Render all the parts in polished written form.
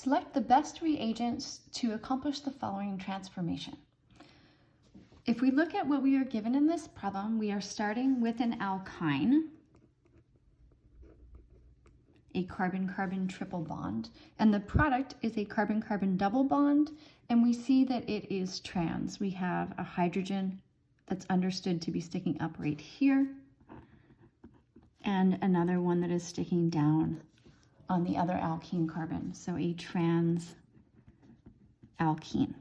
Select the best reagents to accomplish the following transformation. If we look at what we are given in this problem, we are starting with an alkyne, a carbon-carbon triple bond, and the product is a carbon-carbon double bond, and we see that it is trans. We have a hydrogen that's understood to be sticking up right here, and another one that is sticking down on the other alkene carbon, so a trans alkene.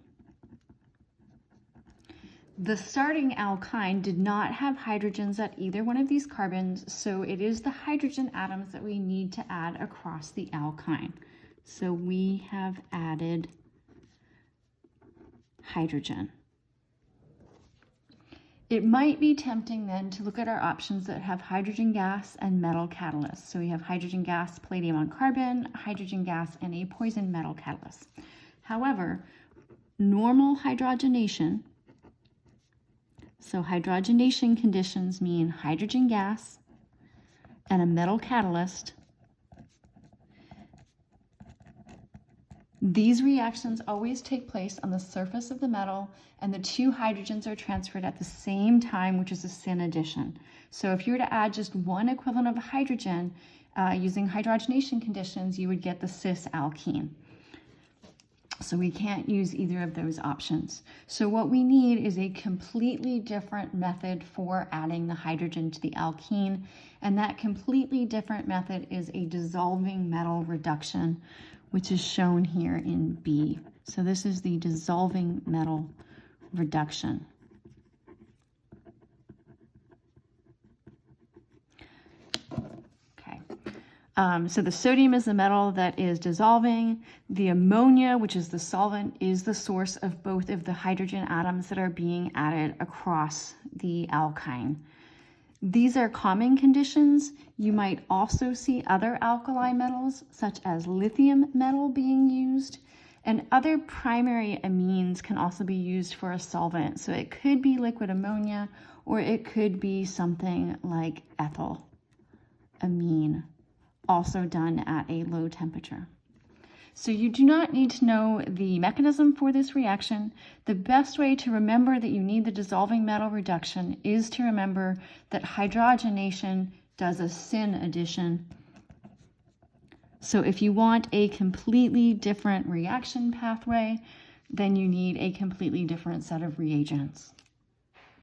The starting alkyne did not have hydrogens at either one of these carbons, so it is the hydrogen atoms that we need to add across the alkyne. So we have added hydrogen. It might be tempting then to look at our options that have hydrogen gas and metal catalyst. So we have hydrogen gas, palladium on carbon, hydrogen gas, and a poison metal catalyst. However, normal hydrogenation, so hydrogenation conditions mean hydrogen gas and a metal catalyst. These reactions always take place on the surface of the metal, and the two hydrogens are transferred at the same time, which is a syn addition. So if you were to add just one equivalent of hydrogen using hydrogenation conditions, you would get the cis alkene. So we can't use either of those options. So what we need is a completely different method for adding the hydrogen to the alkene, and that completely different method is a dissolving metal reduction, which is shown here in B. So this is the dissolving metal reduction. So the sodium is the metal that is dissolving. The ammonia, which is the solvent, is the source of both of the hydrogen atoms that are being added across the alkyne. These are common conditions. You might also see other alkali metals, such as lithium metal, being used, and other primary amines can also be used for a solvent. So it could be liquid ammonia, or it could be something like ethyl amine, also done at a low temperature. So you do not need to know the mechanism for this reaction. The best way to remember that you need the dissolving metal reduction is to remember that hydrogenation does a syn addition. So if you want a completely different reaction pathway, then you need a completely different set of reagents.